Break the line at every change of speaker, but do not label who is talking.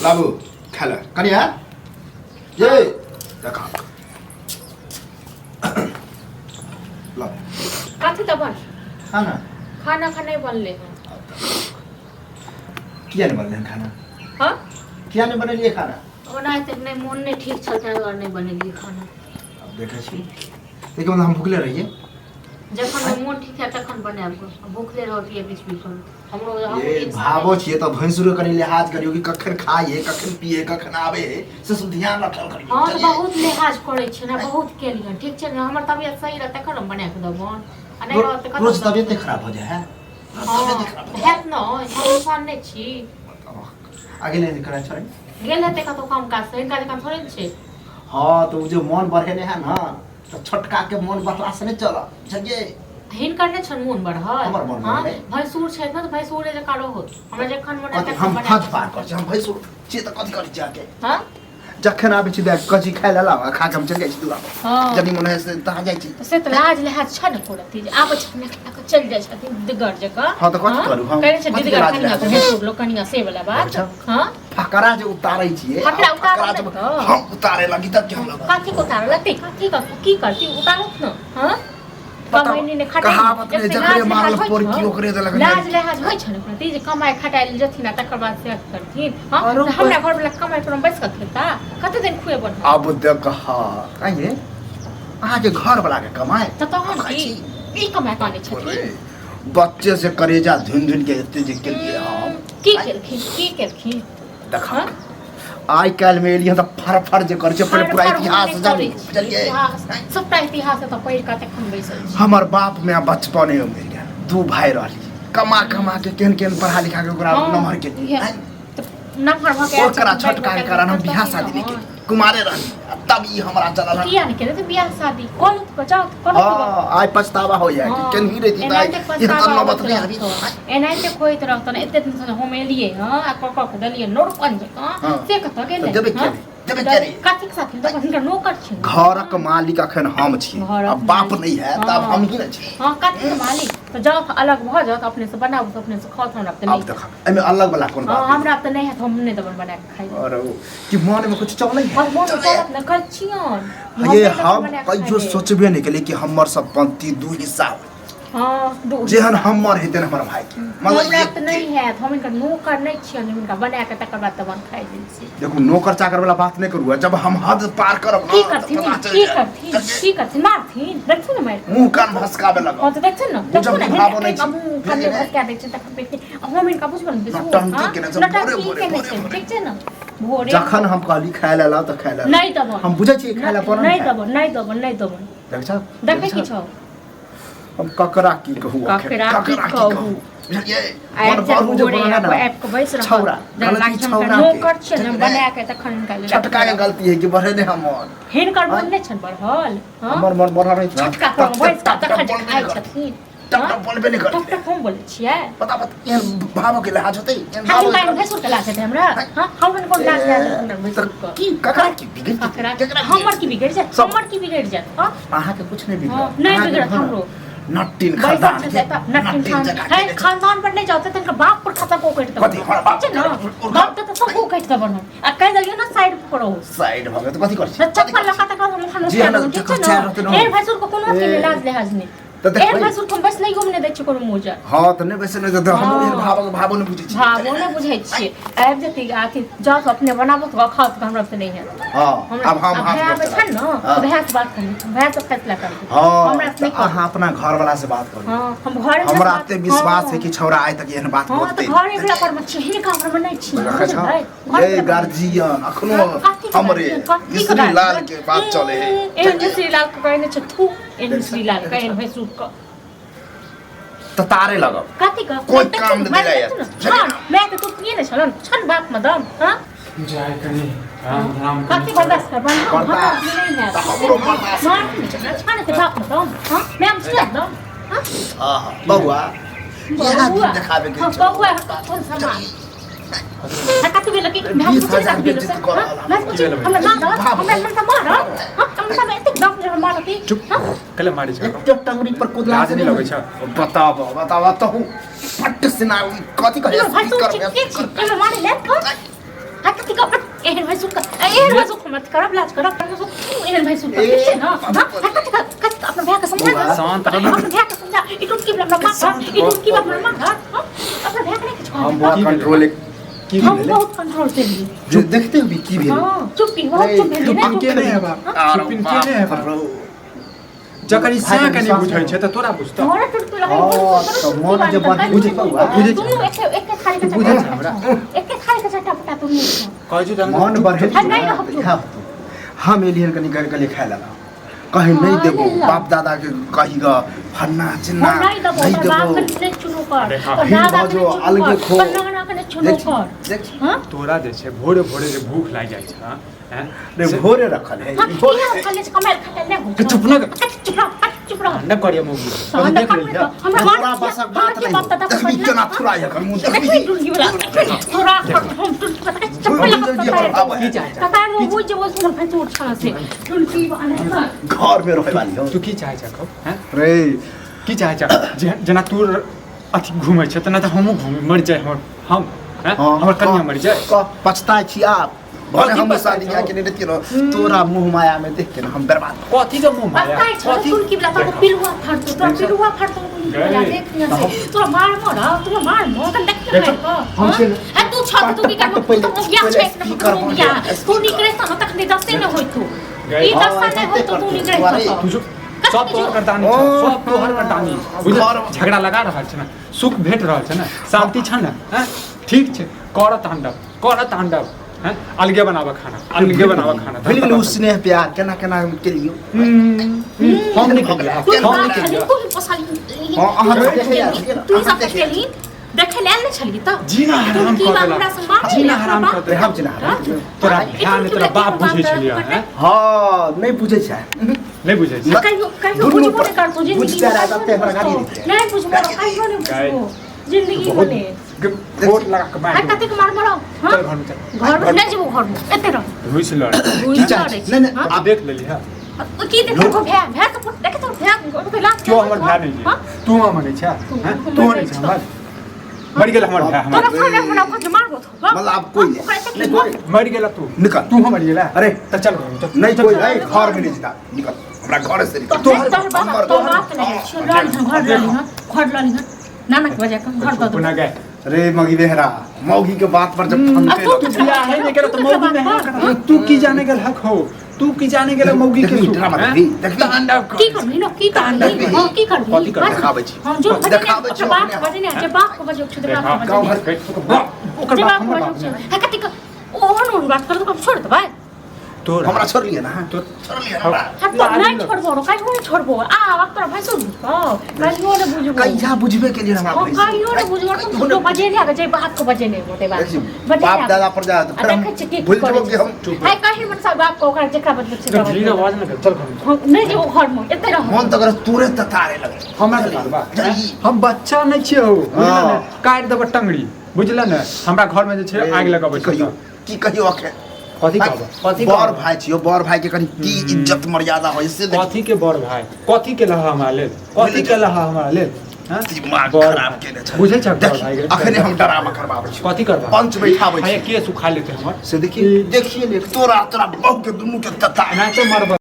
लाबू खा ला कनिया ये देखा ला
काथी त बन
खाना
खाना खाने बनले
किया नहीं बनले खाना
हां
किया नहीं बनेलिए खाना
ओना त नहीं मन नहीं ठीक चलता है और नहीं बनेली खाना
अब देखै छी देखो हम भूखले रहिए
जखन मन ठीक है तखन बनाएब भूखले रहती है बीच बीच में हमरो
ये भावो छिए त भैंसुरो कनी लिहाज करियो कि कखन खाइए कखन पिए कखन आवे से सब ध्यान रखल करियो
हां तो बहुत लिहाज करे छै ना बहुत केलियन ठीक छै ना हमर तबियत सही रह तखन हम बना के देबन आ नहीं रहत त
रोज तबियत खराब हो जाए है तबियत खराब
है न हम इंसान नहीं छी
आगे नहीं करा छोड़
गेल हेते कतो काम काज से इनका काम थोड़े छै
हां तो जो मन बढ़ेने है ना तो छोटका के मन बढ़ला से नहीं चला बुझिए
हिनकर ने छन मन बढ़ल हां भैंसुर छै न त भैंसुर जे कारो होत हमरा जखन मन तखन
हम हाथ पार कर हम भैंसुर छी त कथि करि जाके
हां
जखन आबै छी देख कची खाइ ला खा के हम चल जाइ छी दुआ
हां
जनी मन है से ता जाइ छी
से त लाज लिहाज छ न कोरती जे आबै छ ने के चल जाइ छथिन दिगर जगह
हां त कथि करू हम
कहै छै दिगर कनिया के भैंसुर लोग कनिया से वाला बात हां
फकरा जे उतारै छिए हम उतारे लगी तब के हम लोग
काठी को उतार लते काठी का की करती उतारत न हां कमाई ने खटाई
कहावत ने जकरे मारल पर की ओकरे दे लगन
लाज लिहाज होय छ न प्रति जे कमाई खटाइल जथिन तकर बाद से करथिन हां हमरा घर वाला कमाई पर बैस के खेता कते दिन खुए बन
अब देख हां काहे अहाँ के घर वाला के कमाई
त हम की ई कमाई काने छथिन
बच्चे से करेजा धुन धुन के एते जे के लिए हम
की केलखिन
देखा आई काल में एलियन त फर जे कर छै पूरा इतिहास जानी चलिए
सबटा इतिहास त पढ़ के तखन बैसल छी
हमर बाप में बचपने में मर गया दू भाई रहली कमा के केन पढ़ा लिखा के ओकरा नमहर के
नमहर भ के
ओकरा छोटका के कारण हम बियाह शादी नहीं के कुमारे रहली तब ई हमरा चलल
किया नहीं करे तो बियाह शादी कॉल को जाओ कॉल
हां आई पछतावा हो जाए कि केन ही रहती भाई ये तो नौबत नहीं अभी
एनाइ ते कोई तरह त एते दिन से हम एलिए हां आ क दलिए नोट पन जका से कत गेले
देबे के
काठी के साथ त नौकर छी
घरक मालिक अखन हम छी अब बाप नहीं है तब हम ही न छी
हां काठी के मालिक तो जाओ अलग भ जाओ अपने से बनाओ तो अपने से खाओ हमरा त नहीं
अब देख एमे अलग वाला कोन बात
हमरा त नहीं है हम नहीं दबन बना के खाई
अरे कि मन में कुछ चल नहीं है
मन में न कर छियन
ये हम कहियो सोचबे नहीं केले कि हमर सब पंक्ति दू हिस्सा
हां
जेहन हमर हेते हमर भाई के
मतलब एक नहीं है हम इनका नौकर नहीं छियन इनका बना के तकर बाद तबन खाई दिन से
देखो नौकर चाकर वाला बात नहीं करू जब हम हद पार करब
की करथिन मारथिन देखथिन न मार
मुंह कान भसकाबे लगा
हां तो देखथिन न
जब भावो नहीं
छी कान भसका दै छै तखन पे हम इनका बुझबन ठीक छै न भोरे
जखन हम कहली खाय ला त खाय ला
नहीं दबन
हम बुझै छी खाय ला पर
नहीं दबन
देख छ
देखे की छौ
हम ककरा की कहू
ककरा की कहू
ये मन बाबू जो बना ना
ऐप को बैस रहा
छौरा गलती छौरा
नौकर छ न बना के तखन निकाल
छटका के गलती है कि बढ़े ने हमर
हिनकर मन नै छन बढ़ल
हमर मन बढ़ल रही
छटका पर बैस के तखन खाइ छथिन
टक बोलबे नहीं करते
टक हम बोलै छियै
पता ये भावो के लाज होतै
हम काहे भैंसुर के लाज है हमरा हां हम कोन लाज है भैंसुर
की ककरा की बिगड़
ककरा हमर की बिगड़ जात हमर की बिगड़ जात हां
अहाँ के कुछ नहीं बिगड़
नहीं बिगड़ हमरो
नट्टिन खानदान
नट्टिन खानदान पर नहीं जाते तनका बाप पर खाता को कट
कथि हमरा बाप
बाप त सब को कट दबन आ कह दलियो ना साइड पकड़ो
साइड भ गए तो कथि कर छी
चप्पल लगा त हम खाना ठीक छ न ए भैंसुर को कोनो के लाज लिहाज नहीं ए भैंसुर को बस नहीं घूमने दै छ कोनो मोजा
हां त नहीं बस नहीं तो हम भावो नहीं बुझै छी
भावो नहीं बुझै छी आब जति आथि जा अपने बनाबो तो खाओ तो हमरा से नहीं है
हां अब हम
हाथ छ न भैंस बात कर भैंस फैसला कर
हमरा अपने अहाँ अपना घर वाला से बात करू
हां हम घर
हमरा एते विश्वास है कि छौरा आइ तक एहन बात बोलते
हां तो घर एकला पर छी का पर नहीं छी
ए गार्जियन अखनो हमरे मिस्री लाल के बात चले है
ए मिस्री लाल के कहने छ थू ए मिस्री लाल कहन भैंसुर का
त तारे लगब
काती का
कोई काम दे दे यार
मैं तो तू पिए न छलन छन बाप मदम हां
जाय कनी राम
काती बर्दाश्त कर बन हम नहीं है
हमरो बर्दाश्त
मार छन से बाप मदम हां मैं हम से दम
हां बउआ यहाँ दिन दिखावे के
बउआ कौन सामान काती बेला की एक मैं
20,000 के जित कर
मैं कुछ हमरा मार हमरा मार हम सब एते दम जे मारती
चुप कले मारी छ
एक टंगरी पर कुदला
लाज नहीं लगे छ
बताओ तो हूं फट से ना कथि करे
भाई तू चिक मारे ले हाथ टिक एहन भाई सुन एहन भाई सुन मत करब लाज करब एहन भाई सुन ना हाथ अपना भैया का समझा
शांत
अपना भैया का समझा इटू की अपना मार इटू की अपना मार अपना भैया का नहीं
हम बहुत कंट्रोल
की
हम बहुत कंट्रोल से लिए
जो देखते हो भी की भी
हां चुप्पी बहुत चुप है
चुप के नहीं है बाप चुप के नहीं है बाप जकरी सा के नहीं बुझै छै त तोरा बुझता
मोरा टुटु लगे
तो मन जे बात बुझे पा
बुझे एक खाली का
बुझे छ हमरा
एक खाली का चटा पटा तुम
कहै छु
मन बढ़े हम एलियन कनी कर के खाए लगा कहीं नहीं देबो बाप दादा के कहिगा फन्ना चिन्ना
नहीं देबो बाप के नहीं चुनो कर दादा
जो अलगे खो
फन्ना के नहीं चुनो कर हां
तोरा जे छै भोरे भोरे जे भूख लाग जाय छ हैं
रे भोरे रखल है
कॉलेज कमाल खटे ले
चुप न
चुप रह
न करियो मौगी
हम देख लिया
हमरा बसक बात नहीं देखबी केना थोड़ा है कर मुंह देखबी
थोड़ा हम चप्पल
की चाहे
कता वो जे वो सुन भाई तोड़ छला से टुलकी वाला
घर में रहे वाली हो
तू की चाहे छ हैं
रे
की चाहे छ जना तू अथी घुमै छ तना त हमहु घुम मर जाय हम हैं हमर कन्या मर जाय
पछताय छी आप भले हम शादी के नहीं देती तोरा मुंह माया में देख के हम बर्बाद
कथी के मुंह माया
बताई छ टुलकी वाला तो पिलुआ फाड़तो तो पिलुआ फाड़तो देख न से तोरा मार त देख के हमसे आ तू छ तू की कर तू या छ न कर या तू निकले त तक नहीं दसे न होय तू ई दसा नहीं होय तो तू निकले
तू सब तोहर करतानी सब तोहर करतानी बुझ झगड़ा लगा रहल छ ना सुख भेट रहल छ ना शांति छ ना हैं ठीक छै कर तांडव हैं अलगे बनावा खाना
बिल्कुल उसने प्यार केना केना के लियो
हम नहीं खेलिए
तू पसाली
हां अहाँ
तू सब खेली देखे ले न छली त
जीना हराम कर देला जीना हराम कर दे हम जीना तोरा ध्यान तोरा बाप बुझै छलिया हैं
हां नहीं बुझै छै
नहीं बुझै छै
कहियो बुझबो नहीं कर तू जिंदगी नहीं बुझबो कहियो नहीं बुझबो जिंदगी बने
वोट लगा के मार
कते के मार मारो
चल घर में चल
घर में नहीं जेबो घर में एते रह
हुइस लड़
नहीं
आ देख लेली हां
की देखो भैया तो देखे तो भैया तो लाग
क्यों हमर भैया नहीं है तू माने छ हैं तू नहीं छ हमर मर गेल हमर भैया हमर
तोरा सामने बना को मारबो तो
मतलब आप कोई
मर गेला तू
निकल
तू मर गेला
अरे
त चल घर में चल
नहीं कोई नहीं घर में नहीं जीता निकल हमरा घर से निकल
तो बात नहीं घर लाली नाना के वजह का घर दो
पुना गए
रे मगी बेहरा मौगी के बात पर जब ठंडे
तू बियाह है नहीं करे तो मौगी नहीं तू की जाने के हक हो तू की जाने के मौगी के
ड्रामा देख तांडव
की करबी नो की करबी हां की करबी
देखाबै छी
हम जो देखाबै छी बात बजे ने जे बाप को बजे छ बाप
गांव घर
ओकर बाप हमर बाप
है कति को ओहन बात कर तो छोड़ दे भाई
तोर
हमरा छोड़ लिया ना
तो
छोड़ लिया ना
तो नहीं छोड़बो काई हो छोड़बो आ अब तोरा भाई सुन काई हो ने बुझबो
कहिया बुझबे के लिए हमरा भाई
काई हो ने बुझबो तो बजे ने आगे जे बात को बजे ने होते बात
बाप दादा पर जा तो फिर हम भूल जाओ कि हम
है कहीं मन सब बाप को ओकर जेकरा बदले से
धीरे आवाज न कर चल घर
नहीं जो घर में एते रह
मन तो कर तूरे ततारे लगे
हमरा के बा हम बच्चा नहीं छियो बुझला ने काट देब टंगड़ी बुझला ने हमरा घर में जे छै आग लगाबै छै
की कहियो आखे
कथी कहब
बड़ भाई छियो बड़ भाई के कनी की इज्जत मर्यादा होय से
कथी के बड़ भाई कथी के लहा हमरा लेल कथी के लहा हमरा लेल हां
दिमाग खराब केने छै
बुझै छ बड़ भाई
अखने हम डरामा करबाबै छी
कथी करबा
पंच बैठाबै छी
के सुखा लेते हमर
से देखिए ने तोरा बहु के दुनू के तता
नाचे मरब